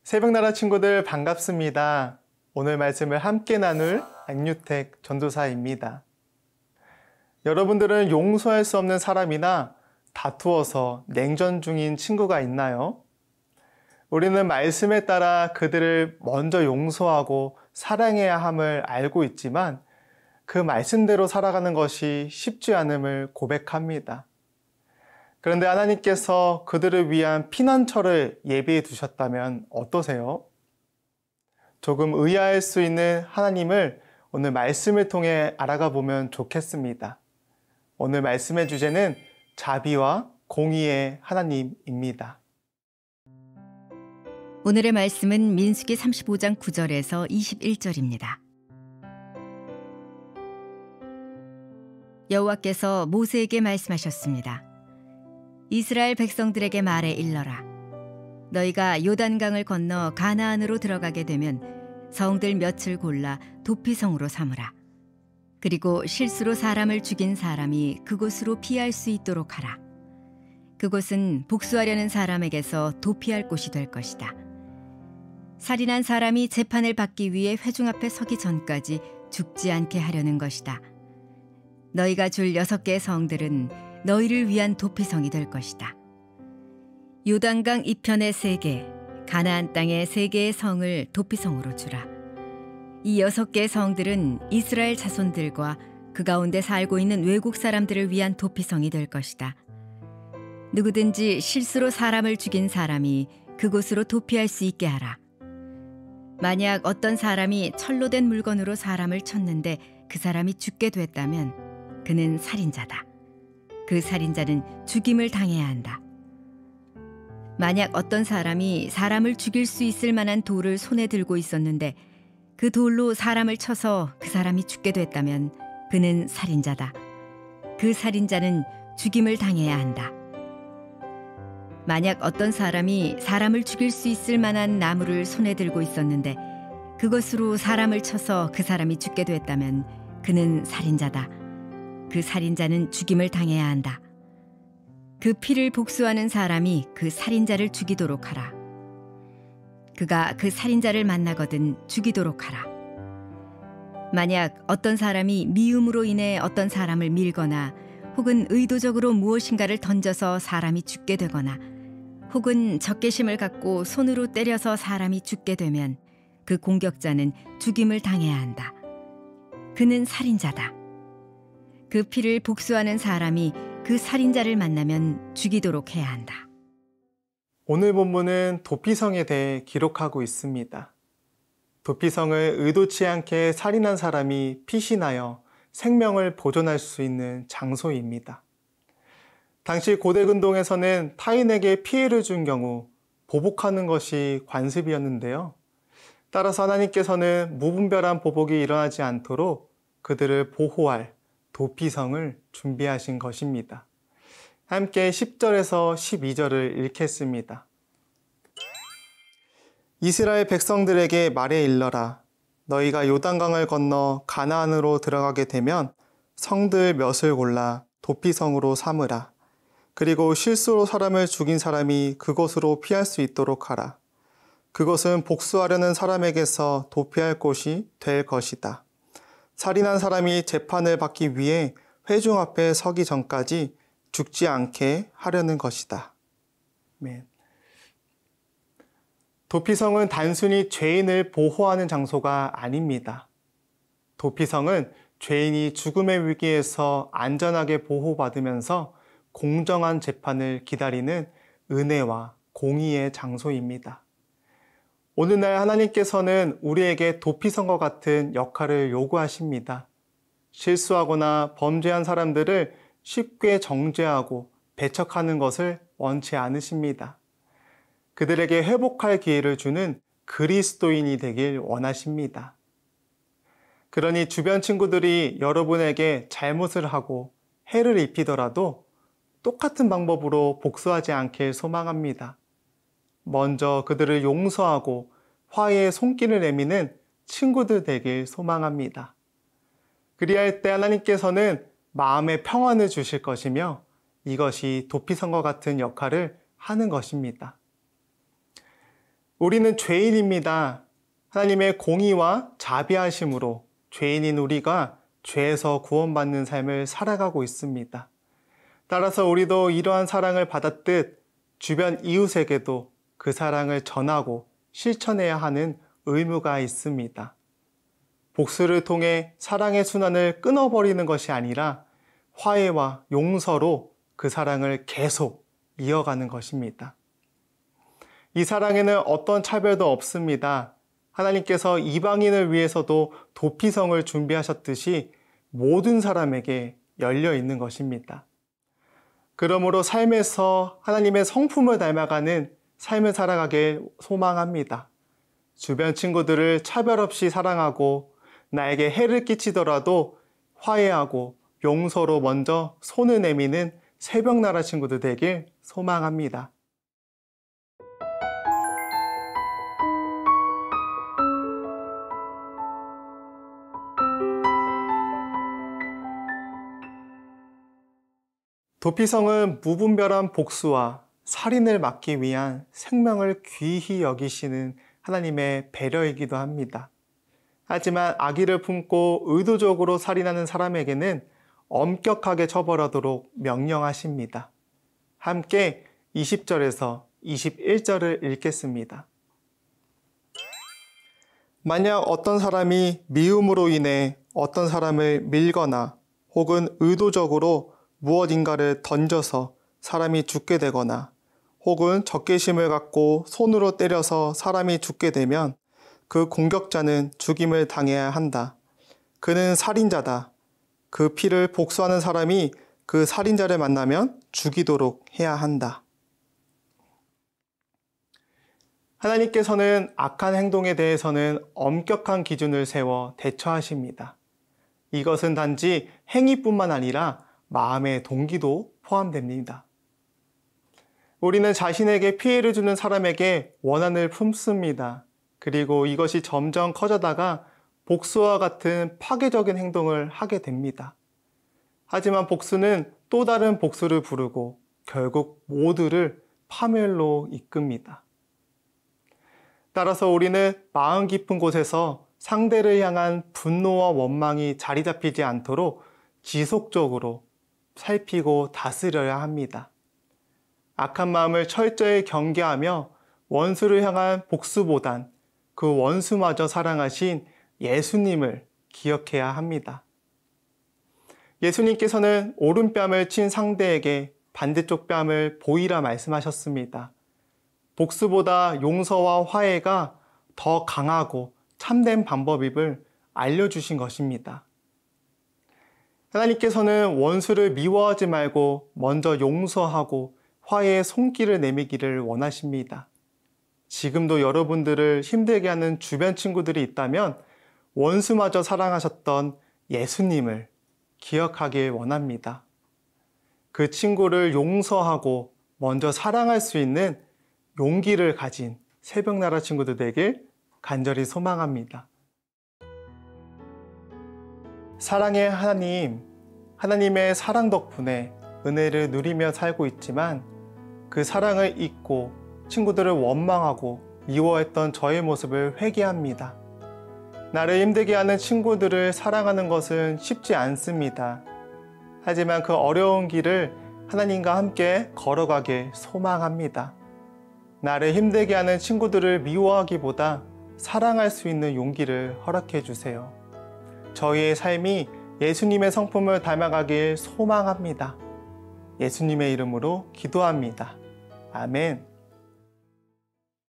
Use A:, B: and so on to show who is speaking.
A: 새벽나라 친구들 반갑습니다. 오늘 말씀을 함께 나눌 안유택 전도사입니다. 여러분들은 용서할 수 없는 사람이나 다투어서 냉전 중인 친구가 있나요? 우리는 말씀에 따라 그들을 먼저 용서하고 사랑해야 함을 알고 있지만 그 말씀대로 살아가는 것이 쉽지 않음을 고백합니다. 그런데 하나님께서 그들을 위한 피난처를 예비해 두셨다면 어떠세요? 조금 의아할 수 있는 하나님을 오늘 말씀을 통해 알아가 보면 좋겠습니다. 오늘 말씀의 주제는 자비와 공의의 하나님입니다.
B: 오늘의 말씀은 민수기 35장 9절에서 21절입니다. 여호와께서 모세에게 말씀하셨습니다. 이스라엘 백성들에게 말해 일러라. 너희가 요단강을 건너 가나안으로 들어가게 되면 성들 몇을 골라 도피성으로 삼으라. 그리고 실수로 사람을 죽인 사람이 그곳으로 피할 수 있도록 하라. 그곳은 복수하려는 사람에게서 도피할 곳이 될 것이다. 살인한 사람이 재판을 받기 위해 회중 앞에 서기 전까지 죽지 않게 하려는 것이다. 너희가 줄 6개의 성들은 너희를 위한 도피성이 될 것이다. 요단강 이편의 3개, 가나안 땅의 3개의 성을 도피성으로 주라. 이 6개의 성들은 이스라엘 자손들과 그 가운데 살고 있는 외국 사람들을 위한 도피성이 될 것이다. 누구든지 실수로 사람을 죽인 사람이 그곳으로 도피할 수 있게 하라. 만약 어떤 사람이 철로 된 물건으로 사람을 쳤는데 그 사람이 죽게 됐다면 그는 살인자다. 그 살인자는 죽임을 당해야 한다. 만약 어떤 사람이 사람을 죽일 수 있을 만한 돌을 손에 들고 있었는데 그 돌로 사람을 쳐서 그 사람이 죽게 됐다면 그는 살인자다. 그 살인자는 죽임을 당해야 한다. 만약 어떤 사람이 사람을 죽일 수 있을 만한 나무를 손에 들고 있었는데 그것으로 사람을 쳐서 그 사람이 죽게 됐다면 그는 살인자다. 그 살인자는 죽임을 당해야 한다. 그 피를 복수하는 사람이 그 살인자를 죽이도록 하라. 그가 그 살인자를 만나거든 죽이도록 하라. 만약 어떤 사람이 미움으로 인해 어떤 사람을 밀거나 혹은 의도적으로 무엇인가를 던져서 사람이 죽게 되거나 혹은 적개심을 갖고 손으로 때려서 사람이 죽게 되면 그 공격자는 죽임을 당해야 한다. 그는 살인자다. 그 피를 복수하는 사람이 그 살인자를 만나면 죽이도록 해야 한다.
A: 오늘 본문은 도피성에 대해 기록하고 있습니다. 도피성을 의도치 않게 살인한 사람이 피신하여 생명을 보존할 수 있는 장소입니다. 당시 고대 근동에서는 타인에게 피해를 준 경우 보복하는 것이 관습이었는데요. 따라서 하나님께서는 무분별한 보복이 일어나지 않도록 그들을 보호할 도피성을 준비하신 것입니다. 함께 10절에서 12절을 읽겠습니다. 이스라엘 백성들에게 말해 일러라. 너희가 요단강을 건너 가나안으로 들어가게 되면 성들 몇을 골라 도피성으로 삼으라. 그리고 실수로 사람을 죽인 사람이 그곳으로 피할 수 있도록 하라. 그것은 복수하려는 사람에게서 도피할 곳이 될 것이다. 살인한 사람이 재판을 받기 위해 회중 앞에 서기 전까지 죽지 않게 하려는 것이다. 아멘. 도피성은 단순히 죄인을 보호하는 장소가 아닙니다. 도피성은 죄인이 죽음의 위기에서 안전하게 보호받으면서 공정한 재판을 기다리는 은혜와 공의의 장소입니다. 오늘날 하나님께서는 우리에게 도피성과 같은 역할을 요구하십니다. 실수하거나 범죄한 사람들을 쉽게 정죄하고 배척하는 것을 원치 않으십니다. 그들에게 회복할 기회를 주는 그리스도인이 되길 원하십니다. 그러니 주변 친구들이 여러분에게 잘못을 하고 해를 입히더라도 똑같은 방법으로 복수하지 않길 소망합니다. 먼저 그들을 용서하고 화해의 손길을 내미는 친구들 되길 소망합니다. 그리할 때 하나님께서는 마음의 평안을 주실 것이며 이것이 도피성과 같은 역할을 하는 것입니다. 우리는 죄인입니다. 하나님의 공의와 자비하심으로 죄인인 우리가 죄에서 구원받는 삶을 살아가고 있습니다. 따라서 우리도 이러한 사랑을 받았듯 주변 이웃에게도 그 사랑을 전하고 실천해야 하는 의무가 있습니다. 복수를 통해 사랑의 순환을 끊어버리는 것이 아니라 화해와 용서로 그 사랑을 계속 이어가는 것입니다. 이 사랑에는 어떤 차별도 없습니다. 하나님께서 이방인을 위해서도 도피성을 준비하셨듯이 모든 사람에게 열려 있는 것입니다. 그러므로 삶에서 하나님의 성품을 닮아가는 삶을 살아가길 소망합니다. 주변 친구들을 차별 없이 사랑하고 나에게 해를 끼치더라도 화해하고 용서로 먼저 손을 내미는 새벽나라 친구들 되길 소망합니다. 도피성은 무분별한 복수와 살인을 막기 위한 생명을 귀히 여기시는 하나님의 배려이기도 합니다. 하지만 악의를 품고 의도적으로 살인하는 사람에게는 엄격하게 처벌하도록 명령하십니다. 함께 20절에서 21절을 읽겠습니다. 만약 어떤 사람이 미움으로 인해 어떤 사람을 밀거나 혹은 의도적으로 무엇인가를 던져서 사람이 죽게 되거나 혹은 적개심을 갖고 손으로 때려서 사람이 죽게 되면 그 공격자는 죽임을 당해야 한다. 그는 살인자다. 그 피를 복수하는 사람이 그 살인자를 만나면 죽이도록 해야 한다. 하나님께서는 악한 행동에 대해서는 엄격한 기준을 세워 대처하십니다. 이것은 단지 행위뿐만 아니라 마음의 동기도 포함됩니다. 우리는 자신에게 피해를 주는 사람에게 원한을 품습니다. 그리고 이것이 점점 커져다가 복수와 같은 파괴적인 행동을 하게 됩니다. 하지만 복수는 또 다른 복수를 부르고 결국 모두를 파멸로 이끕니다. 따라서 우리는 마음 깊은 곳에서 상대를 향한 분노와 원망이 자리 잡히지 않도록 지속적으로 살피고 다스려야 합니다. 악한 마음을 철저히 경계하며 원수를 향한 복수보단 그 원수마저 사랑하신 예수님을 기억해야 합니다. 예수님께서는 오른뺨을 친 상대에게 반대쪽 뺨을 보이라 말씀하셨습니다. 복수보다 용서와 화해가 더 강하고 참된 방법임을 알려주신 것입니다. 하나님께서는 원수를 미워하지 말고 먼저 용서하고 화해의 손길을 내미기를 원하십니다. 지금도 여러분들을 힘들게 하는 주변 친구들이 있다면 원수마저 사랑하셨던 예수님을 기억하길 원합니다. 그 친구를 용서하고 먼저 사랑할 수 있는 용기를 가진 새벽나라 친구들 되길 간절히 소망합니다. 사랑의 하나님, 하나님의 사랑 덕분에 은혜를 누리며 살고 있지만 그 사랑을 잊고 친구들을 원망하고 미워했던 저의 모습을 회개합니다. 나를 힘들게 하는 친구들을 사랑하는 것은 쉽지 않습니다. 하지만 그 어려운 길을 하나님과 함께 걸어가길 소망합니다. 나를 힘들게 하는 친구들을 미워하기보다 사랑할 수 있는 용기를 허락해 주세요. 저희의 삶이 예수님의 성품을 닮아가길 소망합니다. 예수님의 이름으로 기도합니다. 아멘.